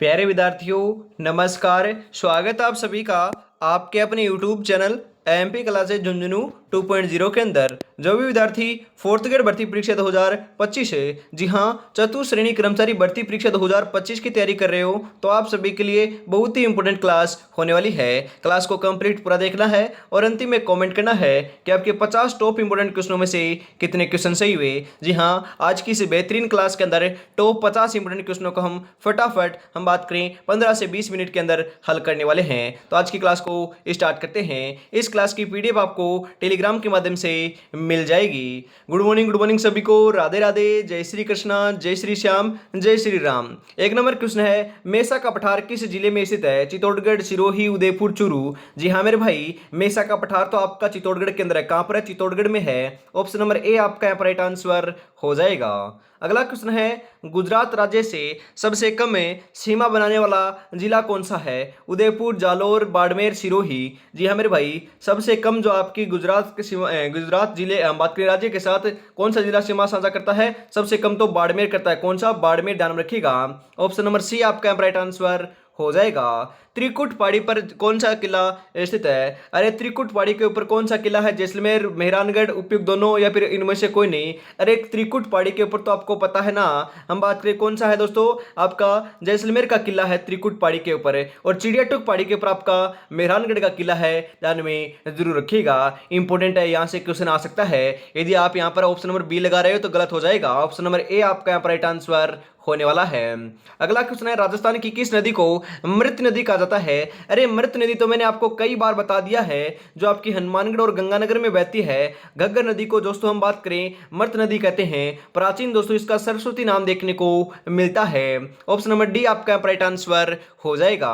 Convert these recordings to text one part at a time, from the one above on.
प्यारे विद्यार्थियों, नमस्कार। स्वागत है आप सभी का आपके अपने YouTube channel MP classes Jhunjhunu 2.0 के अंदर। जो भी विद्यार्थी फोर्थ ग्रेड भर्ती परीक्षा 2025 है, जी हाँ, चतुर्थ श्रेणी कर्मचारी भर्ती परीक्षा 2025 की तैयारी कर रहे हो, तो आप सभी के लिए बहुत ही इंपॉर्टेंट क्लास होने वाली है। क्लास को कंप्लीट पूरा देखना है और अंतिम में कमेंट करना है कि आपके 50 टॉप इंपॉर्टेंट क्वेश्चनों में से कितने क्वेश्चन सही हुए। जी हाँ, आज की इस बेहतरीन क्लास के अंदर टॉप 50 इंपॉर्टेंट क्वेश्चनों को हम फटाफट हम बात करें 15 से 20 मिनट के अंदर हल करने वाले हैं। तो आज की क्लास को स्टार्ट करते हैं। इस क्लास की पीडीएफ आपको टेलीग्राम के माध्यम से मिल जाएगी। गुड मॉर्निंग सभी को। राधे राधे, जय श्री कृष्णा, जय श्री श्याम, जय श्री राम। एक नंबर क्वेश्चन है, मेसा का पठार किस जिले में स्थित है? चित्तौड़गढ़, सिरोही, उदयपुर, चूरू। जी हाँ मेरे भाई, मेसा का पठार तो आपका चित्तौड़गढ़ के अंदर है। कहां पर है? चित्तौड़गढ़ में है। ऑप्शन नंबर ए आपका यहाँ पर राइट आंसर हो जाएगा। अगला क्वेश्चन है, गुजरात राज्य से सबसे कम सीमा बनाने वाला जिला कौन सा है? उदयपुर, जालोर, बाड़मेर, सिरोही। जी हाँ मेरे भाई, सबसे कम जो आपकी गुजरात के गुजरात जिले बात करें राज्य के साथ कौन सा जिला सीमा साझा करता है? सबसे कम तो बाड़मेर करता है। कौन सा? बाड़मेर, ध्यान में रखिएगा। ऑप्शन नंबर सी आपका राइट आंसर हो जाएगा। त्रिकुट पहाड़ी पर कौन सा किला स्थित है? अरे त्रिकुट पहाड़ी के ऊपर कौन सा किला है? जैसलमेर, मेहरानगढ़, उपयुक्त दोनों या फिर इनमें से कोई नहीं? अरे त्रिकुट पहाड़ी के ऊपर तो आपको पता है ना। हम बात करें कौन सा है दोस्तों, आपका जैसलमेर का किला है त्रिकुट पहाड़ी के ऊपर, और चिड़ियाटूक पहाड़ी के ऊपर आपका मेहरानगढ़ का किला है। ध्यान में जरूर रखिएगा, इंपॉर्टेंट है, यहां से क्वेश्चन आ सकता है। यदि आप यहां पर ऑप्शन नंबर बी लगा रहे हो तो गलत हो जाएगा। ऑप्शन नंबर ए आपका यहाँ पर राइट आंसर होने वाला है। अगला क्वेश्चन है, राजस्थान की किस नदी को मृत नदी कहा जाता है? अरे मृत नदी तो मैंने आपको कई बार बता दिया है, जो आपकी हनुमानगढ़ और गंगानगर में बहती है। घग्गर नदी को दोस्तों हम बात करें मृत नदी कहते हैं। प्राचीन दोस्तों इसका सरस्वती नाम देखने को मिलता है। ऑप्शन नंबर डी आपका राइट आंसर हो जाएगा।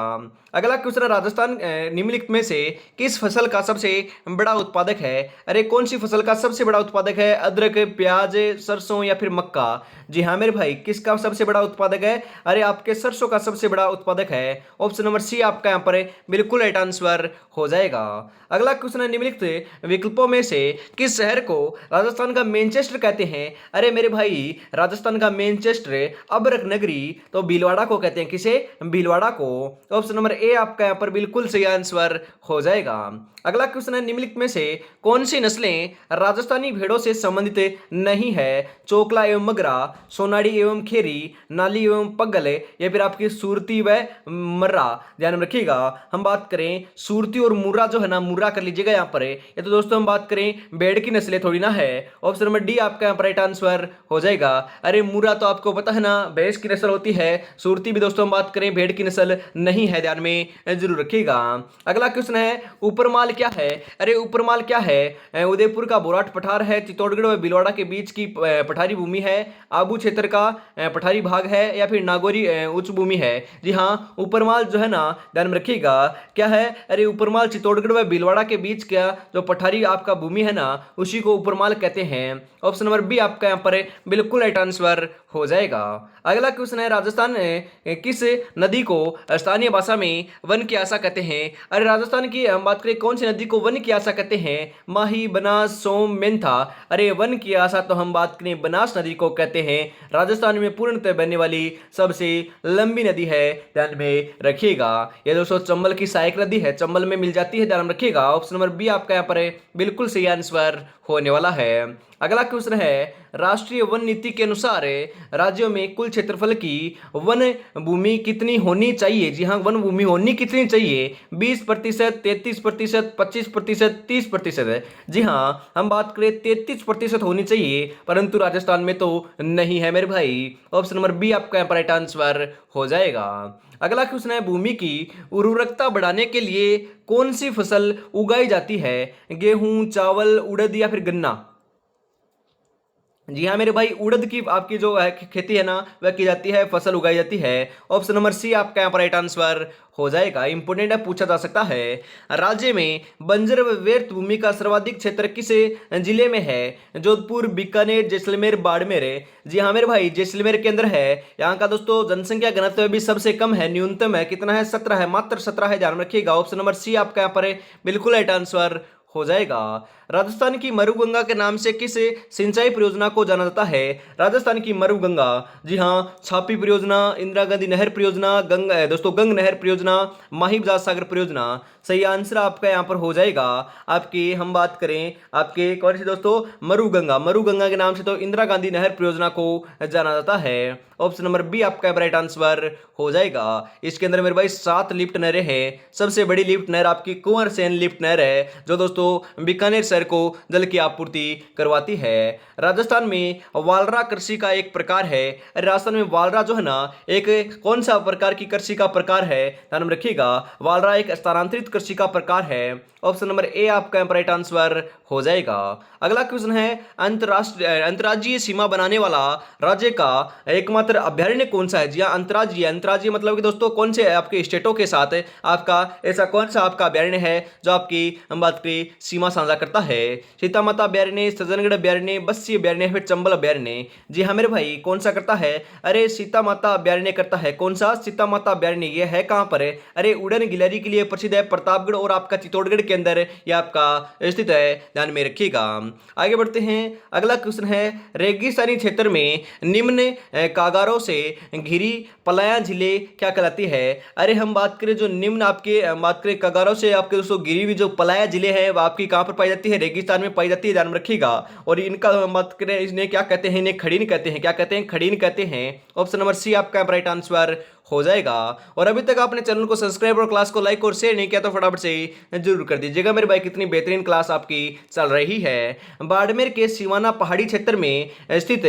अगला क्वेश्चन है, राजस्थान निम्नलिखित में से किस फसल का सबसे बड़ा उत्पादक है? अरे कौन सी फसल का सबसे बड़ा उत्पादक है? अदरक, प्याज, सरसों या फिर मक्का? जी हाँ मेरे भाई, किसका सबसे बड़ा उत्पादक है? अरे आपके सरसों का सबसे बड़ा उत्पादक है। ऑप्शन नंबर सी आपका यहाँ पर बिल्कुल राइट आंसर हो जाएगा। अगला क्वेश्चन है, निम्नलिखित विकल्पों में से किस शहर को राजस्थान का मैनचेस्टर कहते हैं? अरे मेरे भाई, राजस्थान का मैनचेस्टर अबरक नगरी तो भीलवाड़ा को कहते हैं। किसे? भीलवाड़ा को। ऑप्शन नंबर ए आपका यहाँ पर बिल्कुल सही आंसर हो जाएगा। अगला क्वेश्चन है, निम्नलिखित में से कौन सी नस्लें राजस्थानी भेड़ों से संबंधित नहीं है? चोकला एवं मगरा, सोनाड़ी एवं खेरी, नाली एवं पगल, या फिर आपकी सूरती व मर्रा? ध्यान में रखिएगा, हम बात करें सूरती और मुर्रा जो है ना, मुर्रा कर लीजिएगा यहाँ पर। ये तो दोस्तों हम बात करें भेड़ की नस्लें थोड़ी ना है। ऑप्शन नंबर डी आपका यहाँ पर राइट आंसर हो जाएगा। अरे मुर्रा तो आपको पता है ना, भैंस की नस्ल होती है। सूरती भी दोस्तों हम बात करें भेड़ की नस्ल नहीं है, ध्यान में जरूर रखिएगा। अगला क्वेश्चन है, ऊपरमाल क्या है? अरे ऊपरमाल क्या है? उदयपुर का बोराट पठार है, चित्तौड़गढ़ व भीलवाड़ा के बीच की पठारी भूमि है, आबू क्षेत्र का पठारी भाग है, या फिर नागौरी उच्च भूमि है? जी हाँ, ऊपरमाल जो है ना, ध्यान में रखिएगा क्या है? अरे ऊपरमाल चित्तौड़गढ़ व भीलवाड़ा के बीच का जो पठारी आपका भूमि है ना, उसी को ऊपरमाल कहते हैं। ऑप्शन नंबर बी आपका यहाँ पर बिल्कुल राइट आंसर हो जाएगा। अगला क्वेश्चन है, राजस्थान किस नदी को स्थानीय भाषा में वन की आशा कहते हैं? अरे राजस्थान की हम बात करें कौन सी नदी को वन की आशा कहते हैं? माही, बनास, सोम, मेंथा। अरे वन की आशा तो हम बात करें बनास नदी को कहते हैं। राजस्थान में पूर्णतः बहने वाली सबसे लंबी नदी है, ध्यान में रखिएगा। यह दोस्तों चंबल की सहायक नदी है, चंबल में मिल जाती है, ध्यान में रखिएगा। ऑप्शन नंबर बी आपका यहाँ पर बिल्कुल सही आंसर होने वाला है। अगला क्वेश्चन है, राष्ट्रीय वन नीति के अनुसार राज्यों में कुल क्षेत्रफल की वन भूमि कितनी होनी चाहिए? जी हाँ, वन भूमि होनी कितनी चाहिए? 20%, 33%, 25%, 30%? जी हाँ, हम बात करें 33% होनी चाहिए, परंतु राजस्थान में तो नहीं है मेरे भाई। ऑप्शन नंबर बी आपका यहाँ पर राइट आंसर हो जाएगा। अगला क्वेश्चन है, भूमि की उर्वरकता बढ़ाने के लिए कौन सी फसल उगाई जाती है? गेहूं, चावल, उड़द या फिर गन्ना? जी हाँ मेरे भाई, उड़द की आपकी जो है खेती है ना, वह की जाती है, फसल उगाई जाती है। ऑप्शन नंबर सी आपका यहाँ पर राइट आंसर हो जाएगा। इंपोर्टेंट है, पूछा जा सकता है। राज्य में बंजर व व्यर्थ भूमि का सर्वाधिक क्षेत्र किस जिले में है? जोधपुर, बीकानेर, जैसलमेर, बाड़मेर? जी हाँ मेरे भाई, जैसलमेर के अंदर है। यहाँ का दोस्तों जनसंख्या घनत्व भी सबसे कम है, न्यूनतम है, कितना है? 17 है, मात्र 17 है, ध्यान रखिएगा। ऑप्शन नंबर सी आपका यहाँ पर बिल्कुल राइट आंसर हो जाएगा। राजस्थान की मरुगंगा के नाम से किस सिंचाई परियोजना को जाना जाता है? राजस्थान की मरुगंगा, जी हाँ, छापी परियोजना, इंदिरा गांधी नहर परियोजना, दोस्तों गंग नहर परियोजना, माही बजाज सागर परियोजना। सही आंसर आपका यहाँ पर हो जाएगा आपकी, हम बात करें आपके कौन सी दोस्तों, मरुगंगा। मरुगंगा के नाम से तो इंदिरा गांधी नहर परियोजना को जाना जाता है। ऑप्शन नंबर बी आपका राइट आंसर हो जाएगा। इसके अंदर मेरे भाई 7 लिफ्ट नहरें हैं। सबसे बड़ी लिफ्ट नहर आपकी कुंवर सेन लिफ्ट नहर है, जो दोस्तों बीकानेर शहर को जल की आपूर्ति करवाती है। राजस्थान में वालरा कृषि का एक प्रकार है। अरे राजस्थान में वालरा जो है ना, एक कौन सा प्रकार की कृषि का प्रकार है, ध्यान में रखिएगा। वालरा एक स्थानांतरित कृषि का प्रकार है। ऑप्शन नंबर ए आपका राइट आंसर हो जाएगा। अगला क्वेश्चन है, अंतर्राज्यीय सीमा बनाने वाला राज्य का एकमात्र अभ्यारण्य कौन सा है? जी हाँ, अंतर्राज्यीय। अंतर्राज्यीय मतलब कि दोस्तों कौन से आपके स्टेटों के साथ आपका ऐसा कौन सा आपका अभ्यारण्य है जो आपकी हम बात करें सीमा साझा करता है? सीता माता अभ्यारण्य, सज्जनगढ़ अभ्यारण्य, बस्सी अभ्यारण्य या फिर चंबल अभ्यारण्य? जी हाँ मेरे भाई, कौन सा करता है? अरे सीता माता अभ्यारण्य करता है। कौन सा? सीता माता अभ्यारण्य। ये है कहां पर है? अरे उड़न गिलहरी के लिए प्रसिद्ध है, प्रतापगढ़ और आपका चित्तौड़गढ़ के अंदर ये आपका स्थित है, ध्यान में रखिएगा। आगे बढ़ते हैं। अगला क्वेश्चन है, रेगिस्तानी क्षेत्र में निम्न कागारों से घिरी पलाया झीलें क्या कहलाती है? अरे हम बात करें जो निम्न आपके बात करें कागारों से आपके दोस्तों घिरी हुई जो पलाया झीलें हैं, वो आपकी कहां पर पाई जाती है? रेगिस्तान में पाई जाती है, ध्यान में रखिएगा। और इनका हम बात करें, इन्हें क्या कहते हैं? इन्हें खड़ीन कहते हैं। क्या कहते हैं? खड़ीन कहते हैं। ऑप्शन नंबर सी आपका राइट आंसर हो जाएगा। और अभी तक आपने चैनल को सब्सक्राइब और क्लास को लाइक और शेयर नहीं किया तो फटाफट से जरूर कर दीजिएगा मेरे भाई। कितनी बेहतरीन क्लास आपकी चल रही है। बाड़मेर के सिवाना पहाड़ी क्षेत्र में स्थित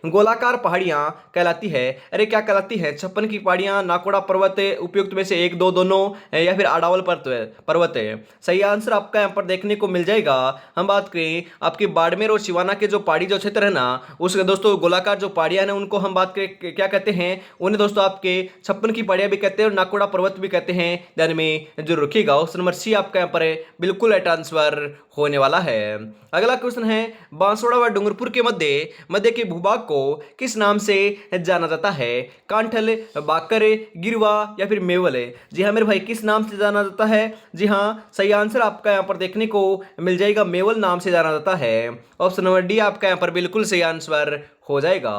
गोलाकार पहाड़ियां कहलाती है। अरे क्या कहलाती है? 56 की पहाड़ियां, नाकोड़ा पर्वत, उपयुक्त में से एक दो दोनों, या फिर अडावल पर्वत है। सही आंसर आपका यहाँ पर देखने को मिल जाएगा। हम बात करें आपके बाड़मेर और सिवाना के जो पहाड़ी जो क्षेत्र है ना, उसके दोस्तों गोलाकार जो पहाड़ियां हैं उनको हम बात करें क्या कहते हैं? उन्हें दोस्तों आपके 56 की पहाड़ियां भी कहते हैं और नाकोड़ा पर्वत भी कहते हैं, ध्यान में जरूर रखिएगा। ऑप्शन नंबर सी आपका यहाँ पर बिल्कुल राइट आंसर होने वाला है। अगला क्वेश्चन है, बांसवाड़ा व डूंगरपुर के मध्य के भूभाग को किस नाम से जाना जाता है? कांठल, बाकर, गिरवा या फिर मेवल? जी हाँ मेरे भाई, किस नाम से जाना जाता है? जी हाँ, सही आंसर आपका यहाँ पर देखने को मिल जाएगा, मेवल नाम से जाना जाता है। ऑप्शन नंबर डी आपका यहाँ पर बिल्कुल सही आंसर हो जाएगा।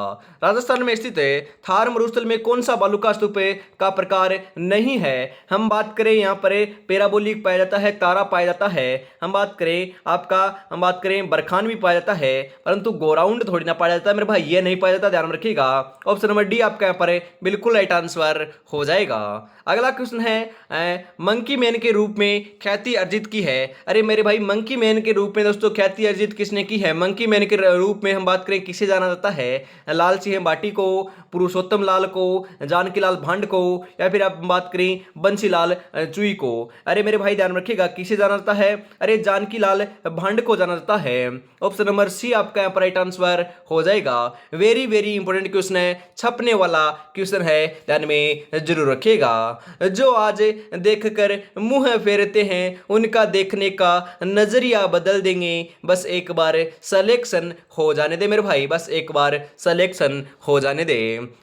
राजस्थान में स्थित थार मरुस्थल में कौन सा बालुका स्तूप का प्रकार नहीं है? हम बात करें यहाँ पर पैराबोलिक पाया जाता है, तारा पाया जाता है। हम बात करें बरखान भी पाया जाता है, परंतु गोराउंड थोड़ी ना पाया जाता है मेरे भाई, ये नहीं पाया जाता, ध्यान में रखिएगा। ऑप्शन नंबर डी आपका यहाँ पर बिल्कुल राइट आंसर हो जाएगा। अगला क्वेश्चन है, मंकी मैन के रूप में ख्याति अर्जित की है। अरे मेरे भाई, मंकी मैन के रूप में दोस्तों ख्याति अर्जित किसने की है? मंकी मैन के रूप में हम बात करें किसे जाना जाता है? लाल सिंह बाटी को, पुरुषोत्तम लाल को, जानकी लाल भांड को, या फिर आप बात करें बंसीलाल चुई को? अरे मेरे भाई ध्यान रखिएगा, किसे जाना जाता है? अरे जानकी लाल भांड को जाना जाता है। ऑप्शन नंबर सी आपका यहाँ पर राइट आंसर हो जाएगा। वेरी वेरी इंपॉर्टेंट क्वेश्चन है, छपने वाला क्वेश्चन है, ध्यान में जरूर रखिएगा। जो आज देखकर मुंह फेरते हैं उनका देखने का नजरिया बदल देंगे, बस एक बार सिलेक्शन हो जाने दे मेरे भाई, बस एक बार सिलेक्शन हो जाने दे।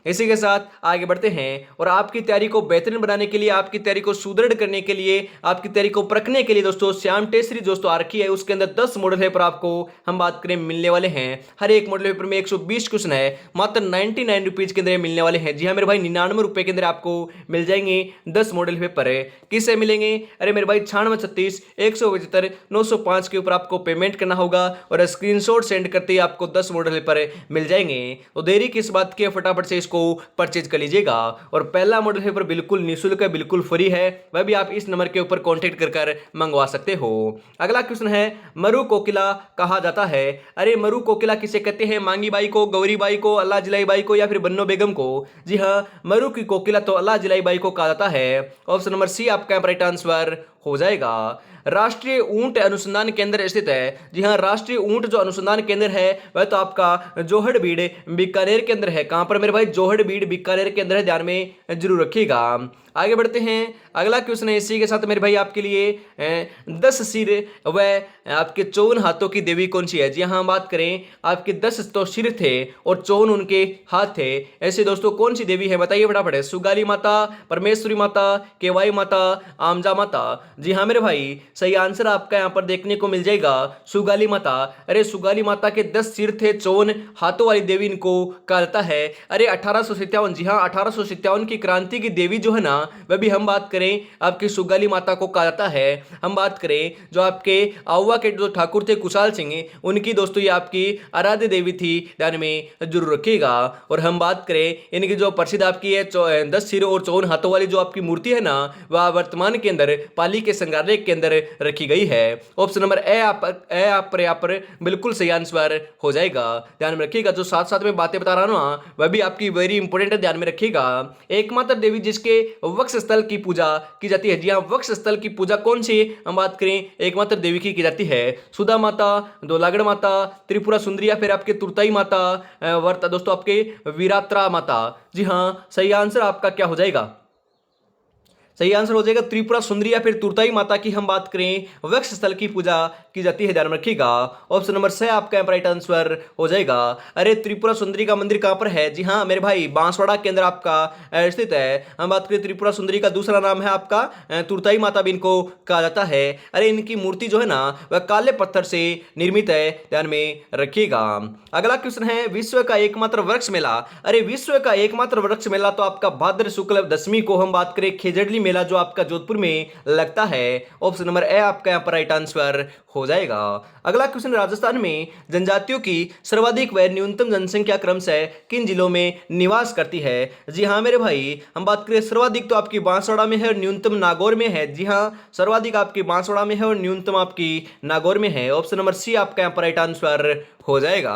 इसी के साथ आगे बढ़ते हैं और आपकी तैयारी को बेहतरीन बनाने के लिए, आपकी तैयारी को सुदृढ़ करने के लिए, आपकी तैयारी को परखने के लिए दोस्तों श्याम टेस्ट सीरीज दोस्तों आ रखी है। उसके अंदर 10 मॉडल पेपर आपको हम बात करें मिलने वाले हैं। हर एक मॉडल पेपर में 120 क्वेश्चन है, मात्र 99 रुपीज के अंदर मिलने वाले हैं। जी हाँ मेरे भाई, 99 रुपए के अंदर आपको मिल जाएंगे 10 मॉडल पेपर। किससे मिलेंगे? अरे मेरे भाई 9636 175 905 के ऊपर आपको पेमेंट करना होगा और स्क्रीनशॉट सेंड करते ही आपको 10 मॉडल पेपर मिल जाएंगे। तो देरी किस बात की, फटाफट से इसको परचेज कर लीजिएगा। और पहला मॉडल पेपर बिल्कुल निःशुल्क है, बिल्कुल फ्री है, वह भी आप इस नंबर के ऊपर कॉन्टेक्ट कर मंगवा सकते हो। अगला क्वेश्चन है, मरु कोकिला कहा जाता है। अरे मरु कोकिला किसे कहते हैं? मांगी बाई को, गौरी बाई को, अल्लाह जिलाई बाई को, या फिर बन्नो बेगम को? जी हाँ, मरु की कोकिला तो अल्लाह जिलाई बाई को कहा जाता है। ऑप्शन नंबर सी आपका राइट आंसर हो जाएगा। राष्ट्रीय ऊंट अनुसंधान केंद्र स्थित है। जी हाँ, राष्ट्रीय ऊंट जो अनुसंधान केंद्र है वह तो आपका जोहड़बीड़ बीकानेर के अंदर है। कहां पर मेरे भाई? जोहड़बीड़ बीकानेर के अंदर है, ध्यान में जरूर रखिएगा। आगे बढ़ते हैं। अगला क्वेश्चन है इसी के साथ मेरे भाई आपके लिए 10 सिर व आपके 54 हाथों की देवी कौन सी है? जी हाँ, बात करें आपके 10 तो सिर थे और 54 उनके हाथ थे, ऐसे दोस्तों कौन सी देवी है? बताइए फटाफट। सुगाली माता, परमेश्वरी माता, केवाई माता, आमजा माता? जी हाँ मेरे भाई, सही आंसर आपका यहाँ पर देखने को मिल जाएगा सुगाली माता। अरे सुगाली माता के 10 सिर थे, 54 हाथों वाली देवी इनको कहा जाता है। अरे 1857, जी हाँ 1857 की क्रांति की देवी जो है ना, वह भी हम बात करें आपकी सुगाली माता को कहा जाता है। हम बात करें जो आपके आउवा के जो ठाकुर थे कुशाल सिंह, उनकी दोस्तों ये आपकी आराध्य देवी थी, ध्यान में जरूर रखिएगा। और हम बात करें इनकी जो प्रसिद्ध आपकी है 10 सिर और 54 हाथों वाली जो आपकी मूर्ति है ना, वह वर्तमान के अंदर पाली के संग्रहालय के अंदर रखी गई है। ऑप्शन नंबर ए आप पर यहाँ पर बिल्कुल सही आंसर हो जाएगा। ध्यान में रखिएगा, जो साथ साथ में बातें बता रहा हूं ना, वह भी आपकी वेरी इंपॉर्टेंट है, ध्यान में रखिएगा। एकमात्र देवी जिसके वक्ष स्थल की पूजा की जाती है, जी हाँ वक्ष स्थल की पूजा कौन सी हम बात करें एकमात्र देवी की जाती है, सुधा माता, दोलागड़ माता, त्रिपुरा सुंदरी, या फिर आपके तुरताई माता, वर्ता दोस्तों आपके वीरात्रा माता। जी हाँ सही आंसर आपका क्या हो जाएगा, सही आंसर हो जाएगा त्रिपुरा सुंदरी या फिर तुरताई माता की हम बात करें वक्ष स्थल की पूजा की जाती है, ध्यान में रखिएगा। ऑप्शन नंबर 6 आपका राइट आंसर हो जाएगा। अरे त्रिपुरा सुंदरी का मंदिर कहां पर है, जी हाँ मेरे भाई बांसवाड़ा के अंदर आपका स्थित है। हम बात करें त्रिपुरा सुंदरी का दूसरा नाम है आपका तुरताई माता भी इनको कहा जाता है। अरे इनकी मूर्ति जो है ना वह काले पत्थर से निर्मित है, ध्यान में रखिएगा। अगला क्वेश्चन है विश्व का एकमात्र वृक्ष मेला। अरे विश्व का एकमात्र वृक्ष मेला तो आपका भाद्र शुक्ल दशमी को हम बात करें खेजड़ली मेला जो आपका जोधपुर में लगता है। ऑप्शन नंबर ए आपका यहाँ पर राइट आंसर हो जाएगा। अगला क्वेश्चन, राजस्थान में जनजातियों की सर्वाधिक व न्यूनतम जनसंख्या क्रमशः किन जिलों में निवास करती है। जी हाँ मेरे भाई, हम बात करें सर्वाधिक तो आपकी बांसवाड़ा में है और न्यूनतम नागौर में है। जी हाँ सर्वाधिक आपकी बांसवाड़ा में है और न्यूनतम आपकी नागौर में है। ऑप्शन नंबर सी आपका यहाँ पर राइट आंसर हो जाएगा।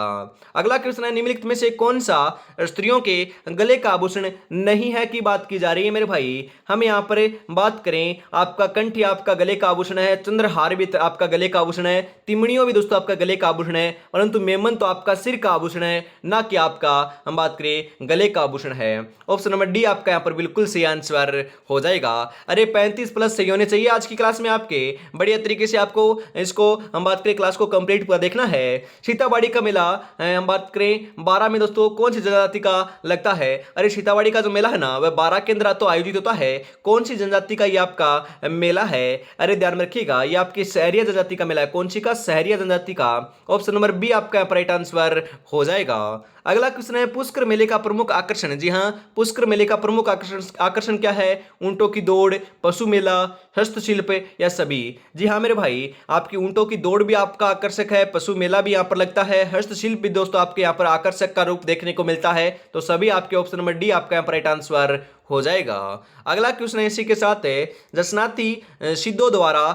अगला क्वेश्चन है निम्नलिखित में से कौन सा स्त्रियों के गले का आभूषण नहीं है की बात की जा रही है मेरे भाई। हम यहाँ पर बात करें आपका कंठी आपका गले का आभूषण है, चंद्रहार भी आपका गले का आभूषण है, तिमणियों भी दोस्तों आपका गले का आभूषण है, परंतु मेमन तो आपका सिर का आभूषण है, ना कि आपका हम बात करें गले का आभूषण है। ऑप्शन नंबर डी आपका यहाँ पर बिल्कुल सही आंसर हो जाएगा। अरे 35+ सही होने चाहिए आज की क्लास में आपके, बढ़िया तरीके से आपको इसको हम बात करें क्लास को कंप्लीट पूरा देखना है। सीताबाड़ी का मेला हम बात करें 12 में दोस्तों कौन सी जनजाति का लगता है। अरे सीताबाड़ी का जो मेला है ना वह 12 के अंदर तो आयोजित होता है, कौन सी जनजाति का ये आपका मेला है। अरे ध्यान में रखिएगा ये आपकी सहरिया जनजाति का मेला है, कौन सी का, सहरिया जनजाति का। ऑप्शन नंबर बी आपका राइट आंसर हो जाएगा। अगला क्वेश्चन है पुष्कर मेले का प्रमुख आकर्षण। जी हाँ पुष्कर मेले का प्रमुख आकर्षण क्या है, ऊंटों की दौड़, पशु मेला, हस्तशिल्प या सभी। जी हाँ मेरे भाई, आपकी ऊंटों की दौड़ भी आपका आकर्षक है, पशु मेला भी यहाँ पर लगता है, हस्तशिल्प भी दोस्तों आपके यहाँ पर आकर्षक का रूप देखने को मिलता है, तो सभी आपके ऑप्शन नंबर डी आपका यहाँ पर राइट आंसर हो जाएगा। अगला क्वेश्चन इसी के साथ है जसनाती सिद्धों द्वारा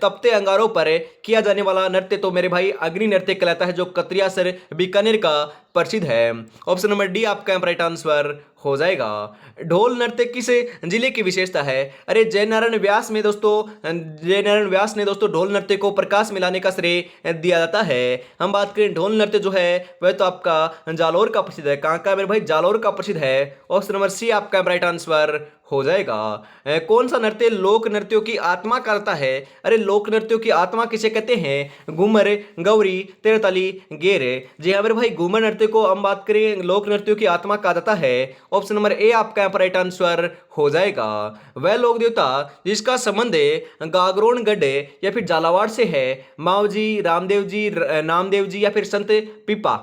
तपते अंगारों पर किया जाने वाला नृत्य तो मेरे भाई अग्नि नृत्य कहलाता है, जो कतरिया सर बीकानेर का प्रसिद्ध है। ऑप्शन नंबर डी आपका राइट आंसर हो जाएगा। ढोल नृत्य किस जिले की विशेषता है। अरे जयनारायण व्यास में दोस्तों, जयनारायण व्यास ने दोस्तों ढोल नृत्य को प्रकाश में लाने का श्रेय दिया जाता है। हम बात करें ढोल नृत्य जो है वह तो आपका जालौर का प्रसिद्ध है, कहाँ का मेरे भाई, जालौर का प्रसिद्ध है। ऑप्शन नंबर सी आपका राइट आंसर हो जाएगा। कौन सा नृत्य लोक नृत्यों की आत्मा करता है। अरे लोक नृत्यों की आत्मा किसे कहते हैं, घूमर, गौरी, तेरताली, गेर। जी हाँ मेरे भाई, घूमर नृत्य को हम बात करें लोक नृत्यों की आत्मा कहा जाता है। ऑप्शन नंबर ए आपका यहाँ पर राइट आंसर हो जाएगा। वह लोक देवता जिसका संबंध गागरोन गढ़ या फिर झालावाड़ से है, मावजी, रामदेव जी, नामदेव जी या फिर संत पीपा।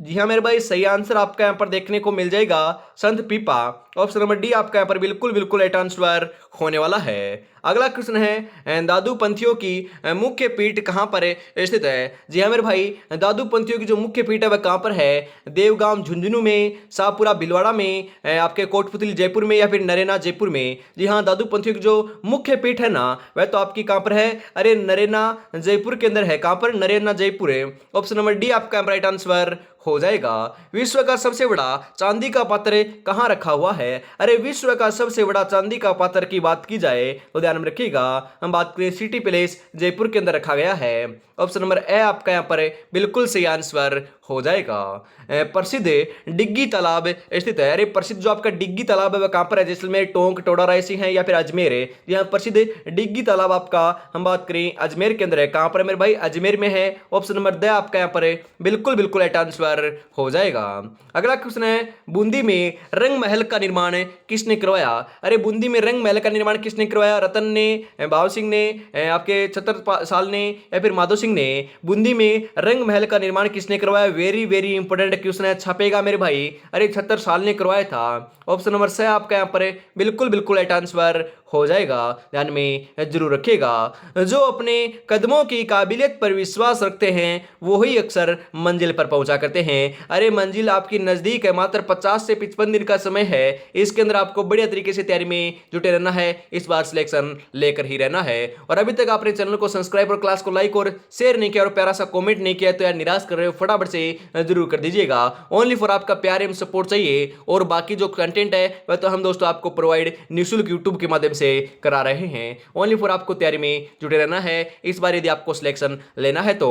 जी हाँ मेरे भाई, सही आंसर आपका यहाँ पर देखने को मिल जाएगा संत पीपा। ऑप्शन नंबर डी आपका यहाँ पर बिल्कुल बिल्कुल राइट आंसर होने वाला है। अगला क्वेश्चन है दादू पंथियों की मुख्य पीठ कहाँ पर स्थित है। जी हाँ मेरे भाई, दादू पंथियों की जो मुख्य पीठ है वह कहाँ पर है, देवगांव झुंझुनू में, शाहपुरा भिलवाड़ा में, आपके कोटपुतली जयपुर में या फिर नरेना जयपुर में। जी हाँ दादू पंथियों की जो मुख्य पीठ है ना वह तो आपकी कहाँ पर है, अरे नरेना जयपुर के अंदर है। कहाँ पर, नरेना जयपुर है। ऑप्शन नंबर डी आपका राइट आंसर हो जाएगा। विश्व का सबसे बड़ा चांदी का पात्र कहाँ रखा हुआ है। अरे विश्व का सबसे बड़ा चांदी का पात्र की बात की जाए तो ध्यान में रखिएगा हम बात करें सिटी पैलेस जयपुर के अंदर रखा गया है। ऑप्शन नंबर ए आपका यहाँ पर बिल्कुल सही आंसर हो जाएगा। प्रसिद्ध डिग्गी तालाब स्थित है। अरे प्रसिद्ध जो आपका डिग्गी तालाब है वह कहाँ पर है? जैसलमेर, टोंक, टोडा रायसी है या फिर अजमेर है? यहाँ प्रसिद्ध डिग्गी तालाब आपका हम बात करें अजमेर के अंदर है। कहाँ पर है मेरे भाई? अजमेर में है। ऑप्शन नंबर द आपका यहाँ पर है बिल्कुल बिल्कुल राइट आंसर हो जाएगा। अगला क्वेश्चन है, बूंदी में रंग महल का निर्माण किसने करवाया? अरे बूंदी में रंग महल का निर्माण किसने करवाया? रतन ने, भाव सिंह ने, आपके छत्रसाल ने या फिर माधो सिंह ने? बूंदी में रंग महल का निर्माण किसने करवाया? वेरी वेरी इंपॉर्टेंट क्वेश्चन है, छपेगा मेरे भाई। अरे छत्रसाल ने करवाया था। ऑप्शन नंबर सी आपका यहाँ पर बिल्कुल बिल्कुल राइट आंसर हो जाएगा, ध्यान में जरूर रखिएगा। जो अपने कदमों की काबिलियत पर विश्वास रखते हैं वो ही अक्सर मंजिल पर पहुंचा करते हैं। अरे मंजिल आपकी नजदीक है, मात्र 50 से 55 दिन का समय है। इसके अंदर आपको बढ़िया तरीके से तैयारी में जुटे रहना है, इस बार सिलेक्शन लेकर ही रहना है। और अभी तक आपने चैनल को सब्सक्राइब और क्लास को लाइक और शेयर नहीं किया और प्यारा सा कॉमेंट नहीं किया तो यार निराश कर रहे हो, फटाफट से जरूर कर दीजिएगा। ओनली फॉर आपका प्यार एवं सपोर्ट चाहिए, और बाकी जो कंटेंट है वह तो हम दोस्तों आपको प्रोवाइड निःशुल्क यूट्यूब के माध्यम से करा रहे हैं। ओनली फॉर आपको तैयारी में जुटे रहना है। इस बार यदि आपको सिलेक्शन लेना है तो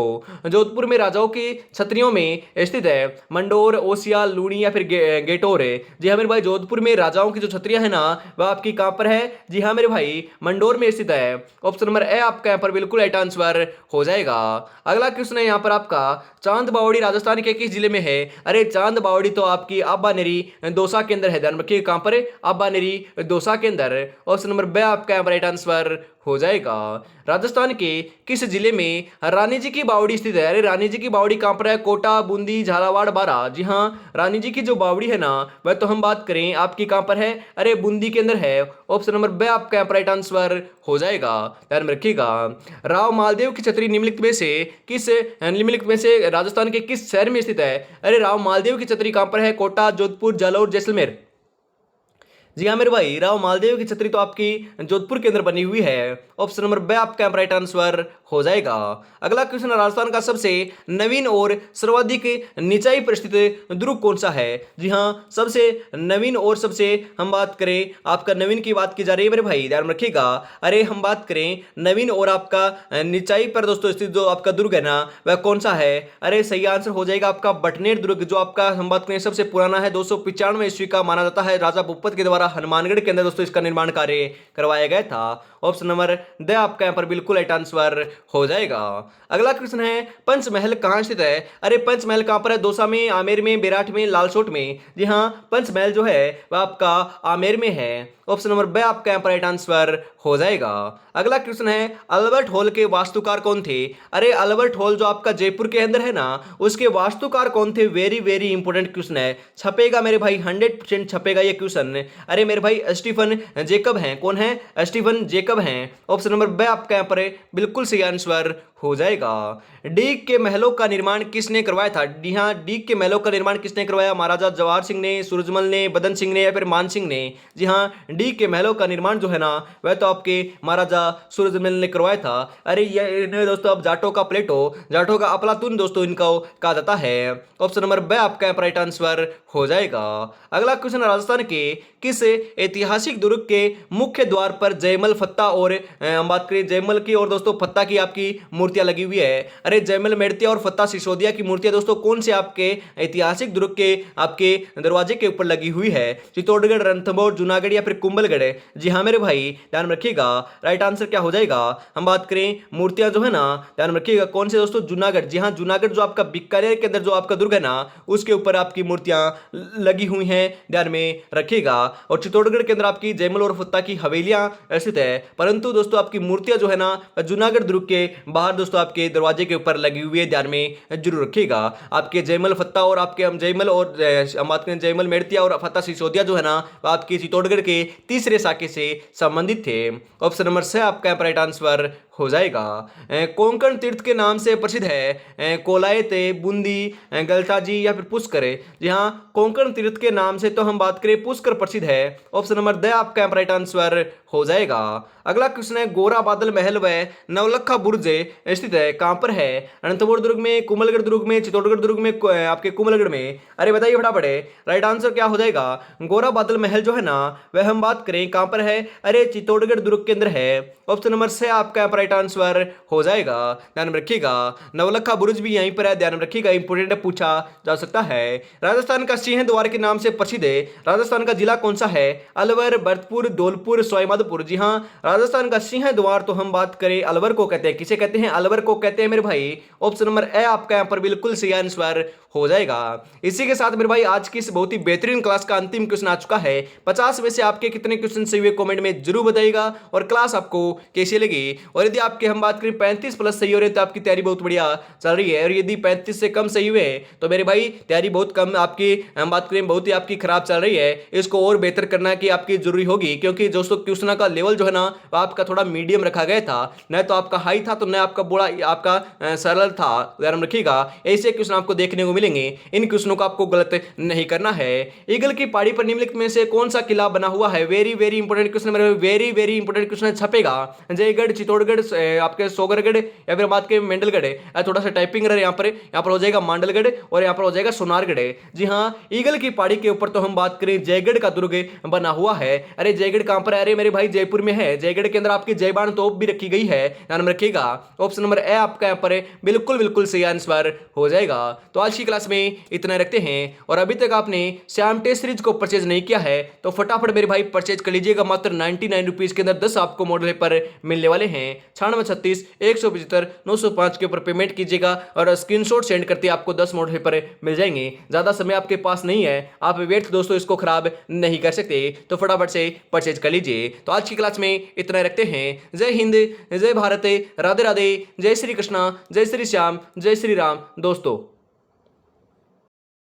जोधपुर में राजाओं की छत्रियों में स्थित है मंडोर, ओसिया, लूणी या फिर गेटोर है? जी हाँ मेरे भाई, जोधपुर में राजाओं की जो छत्रियां है ना वह आपकी कहां पर है? जी हाँ मेरे भाई, मंडोर में स्थित है। ऑप्शन नंबर ए आपका यहाँ पर बिल्कुल राइट आंसर हो जाएगा। अगला क्वेश्चन है यहाँ पर आपका, चांद बावड़ी राजस्थान के किस जिले में है? अरे चांद बावड़ी तो आपकी आबानेरी दौसा के अंदर है, ध्यान रखिए कहां पर है? आबानेरी दौसा के अंदर। ऑप्शन नंबर बी आपका यहाँ पर राइट आंसर हो जाएगा। राजस्थान के किस जिले में रानी जी की बावड़ी स्थित है? अरे रानी जी की बावड़ी कहां पर है? कोटा, बूंदी, झालावाड़, बारा? जी हाँ, रानी जी की जो बावड़ी है ना वह तो हम बात करें आपकी कहां पर है? अरे बूंदी के अंदर है। ऑप्शन नंबर बी आपका यहाँ पर राइट आंसर हो जाएगा, ध्यान में रखिएगा। राव मालदेव की छतरी निम्नलिखित में से राजस्थान के किस शहर में स्थित है? अरे राव मालदेव की छतरी कहां पर है? कोटा, जोधपुर, जालौर, जैसलमेर? जी हाँ मेरे भाई, राव मालदेव की छतरी तो आपकी जोधपुर के अंदर बनी हुई है। ऑप्शन नंबर बी आपका राइट आंसर हो जाएगा। अगला क्वेश्चन, राजस्थान का सबसे नवीन और सर्वाधिक निचाई पर स्थित दुर्ग कौन सा है? जी हाँ, सबसे नवीन और सबसे हम बात करें आपका नवीन की बात की जा रही है मेरे भाई, ध्यान रखिएगा। अरे हम बात करें नवीन और आपका निचाई पर दोस्तों स्थित जो आपका दुर्ग है ना वह कौन सा है? अरे सही आंसर हो जाएगा आपका बटनेर दुर्ग, जो आपका हम बात करें सबसे पुराना है, 295 ईस्वी का माना जाता है। राजा भूपत के द्वारा हनुमानगढ़ के अंदर दोस्तों इसका निर्माण कार्य करवाया गया था। ऑप्शन नंबर द आपका यहाँ पर बिल्कुल राइट आंसर हो जाएगा। अगला क्वेश्चन है, पंचमहल कहाँ स्थित है? अरे पंचमहल कहाँ पर है? दौसा में, आमेर में, बेराट में, लालसोट में? जी हाँ, पंचमहल जो है वह आपका आमेर में है। ऑप्शन नंबर बी आपका यहाँ पर राइट आंसर हो जाएगा। अगला क्वेश्चन है, अल्बर्ट हॉल के वास्तुकार कौन थे? अरे अल्बर्ट हॉल जो आपका जयपुर के अंदर है ना उसके वास्तुकार कौन थे? वेरी वेरी इंपॉर्टेंट क्वेश्चन है, छपेगा मेरे भाई, 100% छपेगा ये क्वेश्चन। अरे मेरे भाई स्टीफन जेकब हैं। कौन है? स्टीफन जेकब हैं। ऑप्शन नंबर बी आपका यहाँ पर बिल्कुल सही आंसर हो जाएगा। डीग के महलों का निर्माण किसने करवाया था? जी हाँ, डीग के महलों का निर्माण किसने करवाया? महाराजा जवाहर सिंह ने, सूरजमल ने, बदन सिंह ने या फिर मान सिंह ने? जी हाँ, डीग के महलों का निर्माण जो है ना वह तो आपके महाराजा सूरजमल ने करवाया था। अरे ये दोस्तों अब जाटों का प्लेटो, जाटों का अफलातून दोस्तों इनको कहा जाता है। ऑप्शन नंबर बी आपका राइट आंसर हो जाएगा। अगला क्वेश्चन, राजस्थान के किस ऐतिहासिक दुर्ग के मुख्य द्वार पर जयमल, फत्ता और हम बात करें जयमल की और दोस्तों फत्ता की आपकी मूर्तियां लगी हुई है? अरे जयमल मेड़तिया और फत्ता सिसोदिया की मूर्तियां दोस्तों कौन से आपके ऐतिहासिक दुर्ग के आपके दरवाजे के ऊपर लगी हुई है? चित्तौड़गढ़, रणथंभौर, जूनागढ़ या फिर कुंभलगढ़? जी हाँ मेरे भाई, ध्यान रखिएगा, राइट आंसर क्या हो जाएगा? हम बात करें मूर्तियां जो है ना, ध्यान रखिएगा कौन से दोस्तों? जूनागढ़। जी हाँ, जूनागढ़ जो आपका बीकानेर के अंदर जो आपका दुर्ग है ना उसके ऊपर आपकी मूर्तियां लगी हुई हैं, ध्यान में रखिएगा। और चित्तौड़गढ़ के अंदर आपकी जयमल और फत्ता की हवेलियां स्थित है, परंतु दोस्तों आपकी मूर्तियां जो है ना जूनागढ़ दुर्ग के बाहर दोस्तों आपके दरवाजे के ऊपर लगी हुई है, ध्यान में जरूर रखिएगा। आपके जयमल फत्ता और आपके हम जयमल और हम बात करें जयमल मेड़तिया और फत्ता सिसोदिया जो है ना आपके चित्तौड़गढ़ के तीसरे शाखे से संबंधित थे। ऑप्शन नंबर से आपका राइट आंसर हो जाएगा। कोंकण तीर्थ के नाम से प्रसिद्ध है कोलायत, बूंदी, गलताजी या फिर पुष्कर? जी हाँ, कोंकण तीर्थ के नाम से तो हम बात करें पुष्कर प्रसिद्ध है। ऑप्शन नंबर द आपका राइट आंसर हो जाएगा। अगला क्वेश्चन है, गोरा बादल महल व नवलखा बुर्ज स्थित है, कहां पर है? रणथंभौर दुर्ग में, कुंभलगढ़ दुर्ग में, चित्तौड़गढ़ दुर्ग में, आपके कुंभलगढ़ में? अरे बताइए फटाफट, राइट आंसर क्या हो जाएगा? गोरा बादल महल जो है ना वह हम बात करें कहां पर है? अरे चित्तौड़गढ़ दुर्ग के अंदर है। ऑप्शन नंबर से आपका राइट राइट आंसर हो जाएगा। ध्यान में रखिएगा। नवलखा बुरुज भी यहीं पर है, ध्यान में रखिएगा, इंपोर्टेंट पूछा जा सकता है। राजस्थान का सिंह द्वार के नाम से प्रसिद्ध है, राजस्थान का जिला कौन सा है? अलवर, भरतपुर, धौलपुर, सवाईमाधोपुर। जी हाँ, राजस्थान का सिंह द्वार तो हम बात करें अलवर को कहते हैं। किसे कहते हैं? अलवर को कहते हैं मेरे भाई। ऑप्शन नंबर ए आपका यहाँ पर बिल्कुल सही आंसर हो जाएगा। इसी के साथ मेरे भाई आज की इस बहुत ही बेहतरीन क्लास का अंतिम क्वेश्चन आ चुका है। 50 में से आपके कितने क्वेश्चन सही हुए कमेंट में जरूर बताइएगा और क्लास आपको कैसी लगी। और यदि आपके हम बात करें 35 प्लस सही हो रहे तो आपकी तैयारी बहुत बढ़िया चल रही है, और यदि 35 से कम सही हुए तो मेरे भाई तैयारी बहुत कम आपकी, हम बात करें बहुत ही आपकी खराब चल रही है। इसको और बेहतर करना की आपकी जरूरी होगी, क्योंकि दोस्तों क्वेश्चन का लेवल जो है ना आपका थोड़ा मीडियम रखा गया था, न तो आपका हाई था तो न आपका बड़ा आपका सरल था। ध्यान रखिएगा, ऐसे क्वेश्चन आपको देखने को मिलेंगे, इन क्वेश्चनों को आपको गलत नहीं करना है। ईगल की पहाड़ी पर निम्नलिखित में से कौन सा किला बना हुआ है? वेरी वेरी इंपोर्टेंट क्वेश्चन, मेरे वेरी वेरी इंपोर्टेंट क्वेश्चन छपेगा। जयगढ़, चित्तौड़गढ़, आपके सोगरगढ़ या फिर बात के मेंढलगढ़, थोड़ा सा टाइपिंग रहे यहाँ पर हो जाएगा मांडलगढ़ और यहाँ पर हो जाएगा सोनारगढ़। जी हाँ, ईगल की पहाड़ी के ऊपर तो हम बात करें जयगढ़ का दुर्ग बना हुआ है। अरे जयगढ़ कहां पर है? अरे मेरे भाई जयपुर में है। जयगढ़ के अंदर आपकी जयबान तोप भी रखी गई है, ध्यान में रखिएगा। ऑप्शन नंबर ए आपका यहाँ पर बिल्कुल बिल्कुल सही आंसर हो जाएगा। तो आज की क्लास में इतना रखते हैं, और अभी तक आपने श्याम टेस्ट सीरीज को परचेज नहीं किया है तो फटाफट मेरे भाई परचेज कर लीजिएगा। मात्र 99 रुपीज के अंदर 10 आपको मॉडल पर मिलने वाले हैं। 9636 175 905 के ऊपर पेमेंट कीजिएगा और स्क्रीनशॉट सेंड करते आपको 10 मॉडल पर मिल जाएंगे। ज्यादा समय आपके पास नहीं है, आप वेट दोस्तों इसको खराब नहीं कर सकते, तो फटाफट से परचेज कर लीजिए। तो आज की क्लास में इतना रखते हैं। जय हिंद, जय भारत, राधे राधे, जय श्री कृष्णा, जय श्री श्याम, जय श्री राम दोस्तों।